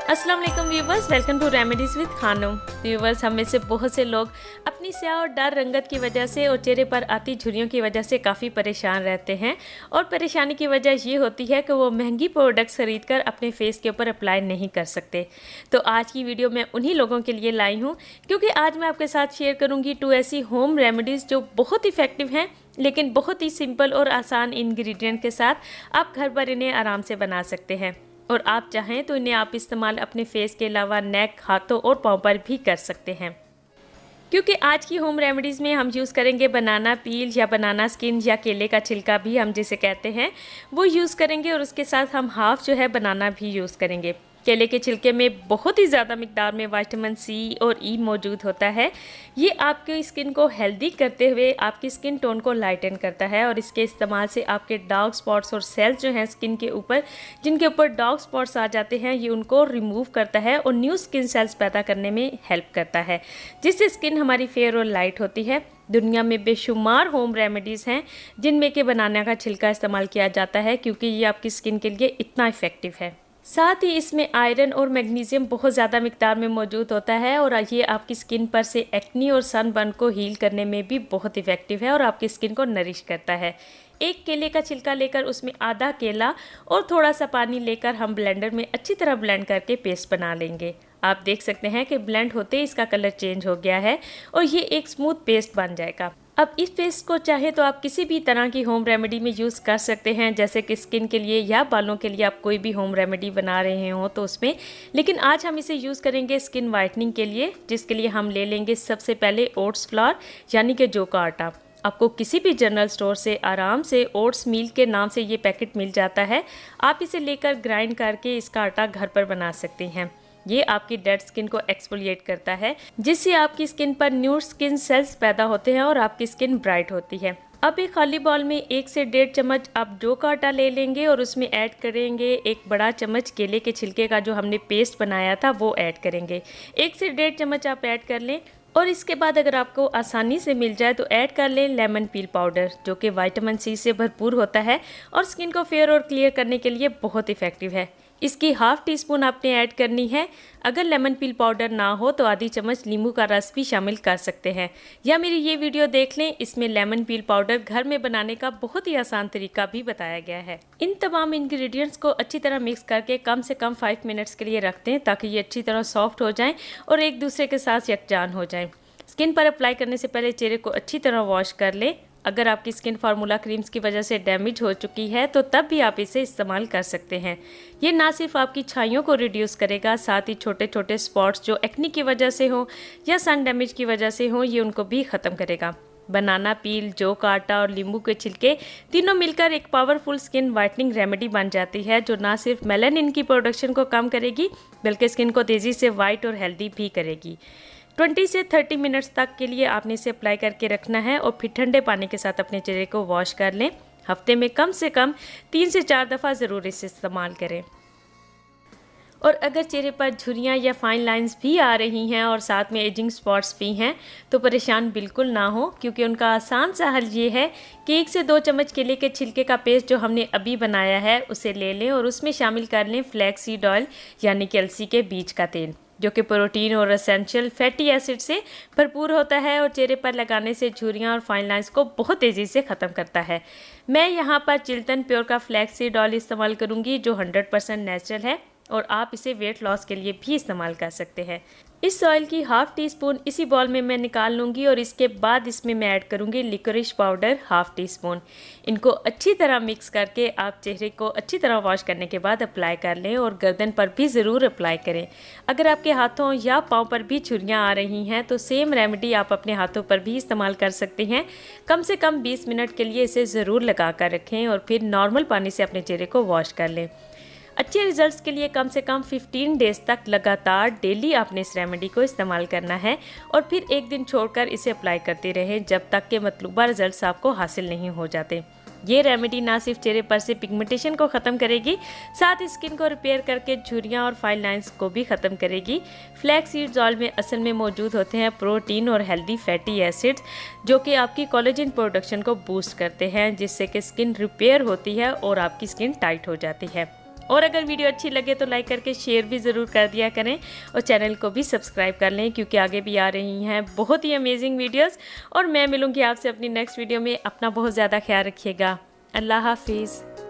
अस्सलाम वालेकुम viewers, welcome to remedies with खानों। व्यूवर्स, हम में से बहुत से लोग अपनी स्याह और डार्क रंगत की वजह से और चेहरे पर आती झुर्रियों की वजह से काफ़ी परेशान रहते हैं। और परेशानी की वजह ये होती है कि वो महंगी प्रोडक्ट्स खरीद कर अपने फेस के ऊपर अप्लाई नहीं कर सकते। तो आज की वीडियो मैं उन्हीं लोगों के लिए लाई हूँ, क्योंकि आज मैं आपके साथ शेयर करूँगी 2 ऐसी होम रेमेडीज़ जो बहुत इफ़ेक्टिव हैं, लेकिन बहुत ही सिंपल और आसान इंग्रेडिएंट के साथ आप घर पर इन्हें आराम से बना सकते हैं। और आप चाहें तो इन्हें आप इस्तेमाल अपने फेस के अलावा नेक, हाथों और पाँव पर भी कर सकते हैं। क्योंकि आज की होम रेमेडीज़ में हम यूज़ करेंगे बनाना पील या बनाना स्किन या केले का छिलका भी हम जिसे कहते हैं, वो यूज़ करेंगे। और उसके साथ हम हाफ़ जो है बनाना भी यूज़ करेंगे। केले के छिलके में बहुत ही ज़्यादा मिकदार में विटामिन सी और ई मौजूद होता है। ये आपकी स्किन को हेल्दी करते हुए आपकी स्किन टोन को लाइटन करता है। और इसके इस्तेमाल से आपके डार्क स्पॉट्स और सेल्स जो हैं स्किन के ऊपर, जिनके ऊपर डार्क स्पॉट्स आ जाते हैं, ये उनको रिमूव करता है और न्यू स्किन सेल्स पैदा करने में हेल्प करता है, जिससे स्किन हमारी फेयर और लाइट होती है। दुनिया में बेशुमार होम रेमेडीज़ हैं जिनमें के बनाना का छिलका इस्तेमाल किया जाता है, क्योंकि ये आपकी स्किन के लिए इतना इफ़ेक्टिव है। साथ ही इसमें आयरन और मैग्नीशियम बहुत ज़्यादा मिकदार में मौजूद होता है। और ये आपकी स्किन पर से एक्नी और सनबर्न को हील करने में भी बहुत इफ़ेक्टिव है और आपकी स्किन को नरिश करता है। एक केले का छिलका लेकर उसमें आधा केला और थोड़ा सा पानी लेकर हम ब्लेंडर में अच्छी तरह ब्लेंड करके पेस्ट बना लेंगे। आप देख सकते हैं कि ब्लेंड होते ही इसका कलर चेंज हो गया है और ये एक स्मूथ पेस्ट बन जाएगा। अब इस पेस्ट को चाहे तो आप किसी भी तरह की होम रेमेडी में यूज़ कर सकते हैं, जैसे कि स्किन के लिए या बालों के लिए आप कोई भी होम रेमेडी बना रहे हो तो उसमें। लेकिन आज हम इसे यूज़ करेंगे स्किन वाइटनिंग के लिए, जिसके लिए हम ले लेंगे सबसे पहले ओट्स फ्लावर यानी कि जौ का आटा। आपको किसी भी जनरल स्टोर से आराम से ओट्स मील के नाम से ये पैकेट मिल जाता है। आप इसे लेकर ग्राइंड करके इसका आटा घर पर बना सकते हैं। ये आपकी डेड स्किन को एक्सफोलिएट करता है, जिससे आपकी स्किन पर न्यू स्किन सेल्स पैदा होते हैं और आपकी स्किन ब्राइट होती है। अब एक खाली बाउल में 1 से 1.5 चम्मच आप जौ का आटा ले लेंगे और उसमें ऐड करेंगे 1 बड़ा चम्मच केले के छिलके का जो हमने पेस्ट बनाया था वो ऐड करेंगे। 1 से 1.5 चम्मच आप ऐड कर लें। और इसके बाद अगर आपको आसानी से मिल जाए तो ऐड कर लें लेमन पील पाउडर, जो कि विटामिन सी से भरपूर होता है और स्किन को फेयर और क्लियर करने के लिए बहुत इफ़ेक्टिव है। इसकी हाफ़ टी स्पून आपने ऐड करनी है। अगर लेमन पील पाउडर ना हो तो आधी चम्मच नींबू का रस भी शामिल कर सकते हैं, या मेरी ये वीडियो देख लें, इसमें लेमन पील पाउडर घर में बनाने का बहुत ही आसान तरीका भी बताया गया है। इन तमाम इंग्रेडिएंट्स को अच्छी तरह मिक्स करके कम से कम 5 मिनट्स के लिए रख दें, ताकि ये अच्छी तरह सॉफ्ट हो जाएं और एक दूसरे के साथ यकजान हो जाएं। स्किन पर अप्लाई करने से पहले चेहरे को अच्छी तरह वॉश कर लें। अगर आपकी स्किन फार्मूला क्रीम्स की वजह से डैमेज हो चुकी है तो तब भी आप इसे इस्तेमाल कर सकते हैं। ये ना सिर्फ आपकी छाइयों को रिड्यूस करेगा, साथ ही छोटे छोटे स्पॉट्स जो एक्नी की वजह से हो या सन डैमेज की वजह से हो, ये उनको भी ख़त्म करेगा। बनाना पील, जौ का आटा और नींबू के छिलके तीनों मिलकर एक पावरफुल स्किन वाइटनिंग रेमेडी बन जाती है, जो ना सिर्फ मेलानिन की प्रोडक्शन को कम करेगी बल्कि स्किन को तेज़ी से वाइट और हेल्दी भी करेगी। 20 से 30 मिनट्स तक के लिए आपने इसे अप्लाई करके रखना है और फिर ठंडे पानी के साथ अपने चेहरे को वॉश कर लें। हफ्ते में कम से कम 3 से 4 दफ़ा ज़रूर इसे इस्तेमाल करें। और अगर चेहरे पर झुर्रियाँ या फाइन लाइंस भी आ रही हैं और साथ में एजिंग स्पॉट्स भी हैं, तो परेशान बिल्कुल ना हो, क्योंकि उनका आसान सा हल ये है कि 1 से 2 चम्मच केले के छिलके का पेस्ट जो हमने अभी बनाया है उसे ले लें और उसमें शामिल कर लें फ्लैक्स सीड ऑयल यानी कि अलसी के बीज का तेल, जो कि प्रोटीन और एसेंशियल फैटी एसिड से भरपूर होता है और चेहरे पर लगाने से झुर्रियाँ और फाइन लाइंस को बहुत तेज़ी से ख़त्म करता है। मैं यहाँ पर चिल्टन प्योर का फ्लैक्स सीड ऑयल इस्तेमाल करूँगी, जो 100% नेचुरल है और आप इसे वेट लॉस के लिए भी इस्तेमाल कर सकते हैं। इस ऑयल की हाफ़ टी स्पून इसी बॉल में मैं निकाल लूँगी और इसके बाद इसमें मैं ऐड करूँगी लिकोरिश पाउडर हाफ़ टी स्पून। इनको अच्छी तरह मिक्स करके आप चेहरे को अच्छी तरह वॉश करने के बाद अप्लाई कर लें और गर्दन पर भी ज़रूर अप्लाई करें। अगर आपके हाथों या पाँव पर भी झुर्रियाँ आ रही हैं तो सेम रेमेडी आप अपने हाथों पर भी इस्तेमाल कर सकते हैं। कम से कम 20 मिनट के लिए इसे ज़रूर लगा कर रखें और फिर नॉर्मल पानी से अपने चेहरे को वॉश कर लें। अच्छे रिजल्ट्स के लिए कम से कम 15 डेज़ तक लगातार डेली आपने इस रेमेडी को इस्तेमाल करना है और फिर एक दिन छोड़कर इसे अप्लाई करते रहें जब तक के मतलूबा रिजल्ट्स आपको हासिल नहीं हो जाते। ये रेमेडी ना सिर्फ चेहरे पर से पिगमेंटेशन को ख़त्म करेगी, साथ ही स्किन को रिपेयर करके झुर्रियाँ और फाइन लाइंस को भी ख़त्म करेगी। फ्लैक्स सीड्स ऑयल में असल में मौजूद होते हैं प्रोटीन और हेल्दी फैटी एसिड्स, जो कि आपकी कोलेजन प्रोडक्शन को बूस्ट करते हैं, जिससे कि स्किन रिपेयर होती है और आपकी स्किन टाइट हो जाती है। और अगर वीडियो अच्छी लगे तो लाइक करके शेयर भी ज़रूर कर दिया करें और चैनल को भी सब्सक्राइब कर लें, क्योंकि आगे भी आ रही हैं बहुत ही अमेजिंग वीडियोस। और मैं मिलूँगी आपसे अपनी नेक्स्ट वीडियो में। अपना बहुत ज़्यादा ख्याल रखिएगा। अल्लाह हाफिज़।